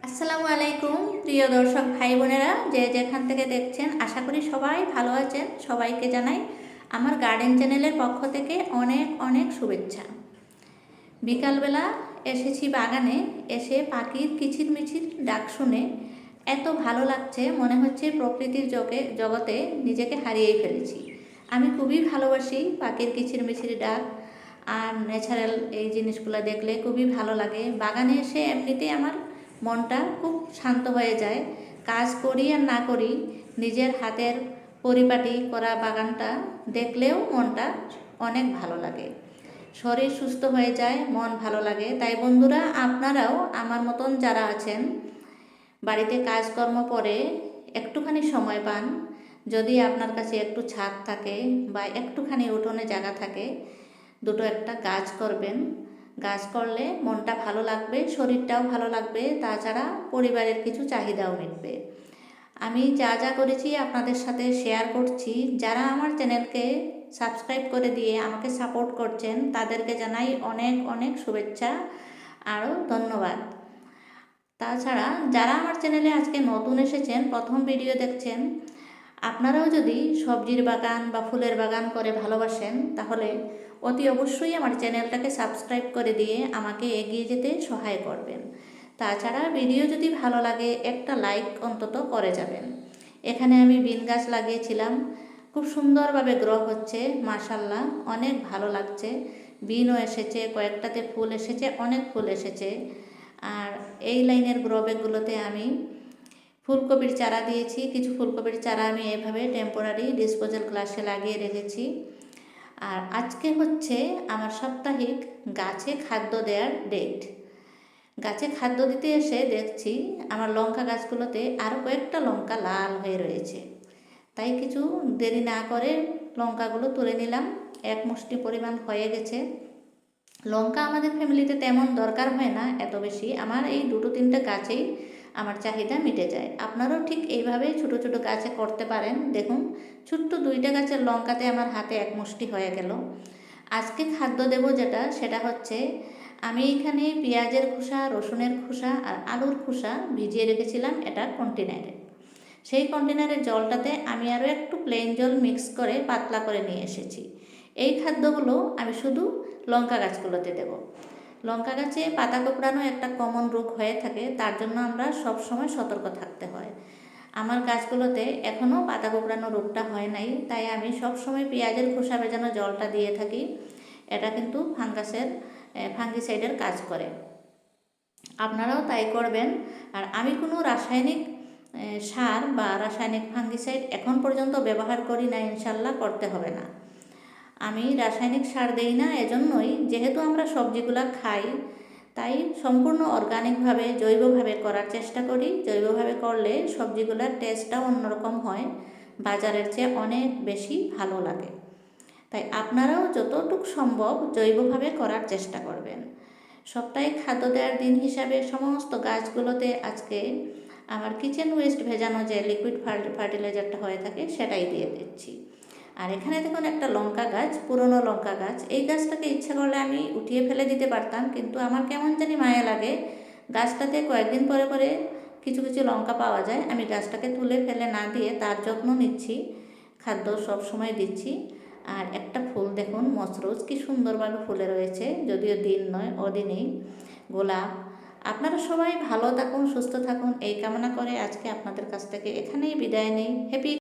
আসসালামু আলাইকুম প্রিয় দর্শক ভাই বোনেরা, যে যেখান থেকে দেখছেন আশা করি সবাই ভালো আছেন। সবাইকে জানাই আমার গার্ডেন চ্যানেলের পক্ষ থেকে অনেক অনেক শুভেচ্ছা। বিকালবেলা এসেছি বাগানে, এসে পাখির কিচিরমিচির ডাক শুনে এত ভালো লাগছে, মনে হচ্ছে প্রকৃতির জগতে নিজেকে হারিয়েই ফেলেছি। আমি খুবই ভালোবাসি পাখির কিচিরমিচির ডাক আর ন্যাচারাল এই জিনিসগুলো দেখলে খুবই ভালো লাগে। বাগানে এসে এমনিতেই আমার মনটা খুব শান্ত হয়ে যায়। কাজ করি আর না করি, নিজের হাতের পরিপাটি করা বাগানটা দেখলেও মনটা অনেক ভালো লাগে, শরীর সুস্থ হয়ে যায়, মন ভালো লাগে। তাই বন্ধুরা, আপনারাও আমার মতন যারা আছেন, বাড়িতে কাজকর্ম পরে একটুখানি সময় পান, যদি আপনার কাছে একটু ছাদ থাকে বা একটুখানি উঠোনে জায়গা থাকে, দুটো একটা গাছ করবেন। গাছ করলে মনটা ভালো লাগবে, শরীরটাও ভালো লাগবে, তাছাড়া পরিবারের কিছু চাহিদাও মিটবে। আমি যা যা করেছি আপনাদের সাথে শেয়ার করছি। যারা আমার চ্যানেলকে সাবস্ক্রাইব করে দিয়ে আমাকে সাপোর্ট করছেন, তাদেরকে জানাই অনেক অনেক শুভেচ্ছা আরও ধন্যবাদ। তাছাড়া যারা আমার চ্যানেলে আজকে নতুন এসেছেন, প্রথম ভিডিও দেখছেন, আপনারাও যদি সবজির বাগান বা ফুলের বাগান করে ভালোবাসেন, তাহলে অতি অবশ্যই আমার চ্যানেলটাকে সাবস্ক্রাইব করে দিয়ে আমাকে এগিয়ে যেতে সহায় করবেন। তাছাড়া ভিডিও যদি ভালো লাগে একটা লাইক অন্তত করে যাবেন। এখানে আমি বিন গাছ লাগিয়েছিলাম, খুব সুন্দরভাবে গ্রো হচ্ছে, মাশাল্লাহ অনেক ভালো লাগছে। বিনও এসেছে, কয়েকটাতে ফুল এসেছে, অনেক ফুল এসেছে। আর এই লাইনের গ্রো ব্যাগগুলোতে আমি ফুলকপির চারা দিয়েছি। কিছু ফুলকপির চারা আমি এভাবে টেম্পোরারি ডিসপোজাল গ্লাসে লাগিয়ে রেখেছি। আর আজকে হচ্ছে আমার সাপ্তাহিক গাছে খাদ্য দেওয়ার ডেট। গাছে খাদ্য দিতে এসে দেখছি আমার লঙ্কা গাছগুলোতে আরও কয়েকটা লঙ্কা লাল হয়ে রয়েছে। তাই কিছু দেরি না করে লঙ্কাগুলো তুলে নিলাম। এক মুষ্টি পরিমাণ হয়ে গেছে। লঙ্কা আমাদের ফ্যামিলিতে তেমন দরকার হয় না এত বেশি, আমার এই দুটো তিনটা গাছেই আমার চাহিদা মিটে যায়। আপনারাও ঠিক এইভাবে ছোটো ছোটো গাছে করতে পারেন। দেখুন, ছোট্ট দুইটা গাছের লঙ্কাতে আমার হাতে এক মুষ্টি হয়ে গেল। আজকে খাদ্য দেব যেটা, সেটা হচ্ছে আমি এখানে পেঁয়াজের খোসা, রসুনের খোসা আর আলুর খোসা ভিজিয়ে রেখেছিলাম এটা কন্টেনারে। সেই কন্টেনারের জলটাতে আমি আরও একটু প্লেন জল মিক্স করে পাতলা করে নিয়ে এসেছি। এই খাদ্যগুলো আমি শুধু লঙ্কা গাছগুলোতে দেব। লঙ্কা গাছে পাতা কোঁকড়ানো একটা কমন রোগ হয়ে থাকে, তার জন্য আমরা সব সময় সতর্ক থাকতে হয়। আমার গাছগুলোতে এখনও পাতা কোঁকড়ানো রোগটা হয় নাই, তাই আমি সব সময় পেঁয়াজের খোসা ভেজানো জলটা দিয়ে থাকি। এটা কিন্তু ফাঙ্গিসাইডের কাজ করে, আপনারাও তাই করবেন। আর আমি কোনো রাসায়নিক সার বা রাসায়নিক ফাঙ্গিসাইড এখন পর্যন্ত ব্যবহার করি না, ইনশাল্লাহ করতে হবে না। আমি রাসায়নিক সার দেই না, এজন্যই যেহেতু আমরা সবজিগুলো খাই, তাই সম্পূর্ণ অর্গানিকভাবে জৈবভাবে করার চেষ্টা করি। জৈবভাবে করলে সবজিগুলোর টেস্টটাও অন্যরকম হয়, বাজারের চেয়ে অনেক বেশি ভালো লাগে। তাই আপনারাও যতটুকু সম্ভব জৈবভাবে করার চেষ্টা করবেন। সপ্তাহে খাদ্য দেওয়ার দিন হিসাবে সমস্ত গাছগুলোতে আজকে আমার কিচেন ওয়েস্ট ভেজানো যে লিকুইড ফার্টিলাইজারটা হয়ে থাকে সেটাই দিয়ে দিচ্ছি। আর এখানে দেখুন একটা লঙ্কা গাছ, পুরনো লঙ্কা গাছ। এই গাছটাকে ইচ্ছা করলে আমি উঠিয়ে ফেলে দিতে পারতাম, কিন্তু আমার কেমন জানি মায়া লাগে। গাছটাতে কয়েকদিন পরে পরে কিছু কিছু লঙ্কা পাওয়া যায়, আমি গাছটাকে তুলে ফেলে না দিয়ে তার যত্ন নিচ্ছি, খাদ্য সব সময় দিচ্ছি। আর একটা ফুল দেখুন, মসরোজ, কি সুন্দরভাবে ফুলে রয়েছে, যদিও দিন নয় অদিনেই। গোলাপ। আপনারা সবাই ভালো থাকুন, সুস্থ থাকুন, এই কামনা করে আজকে আপনাদের কাছ থেকে এখানেই বিদায় নেই। হ্যাপি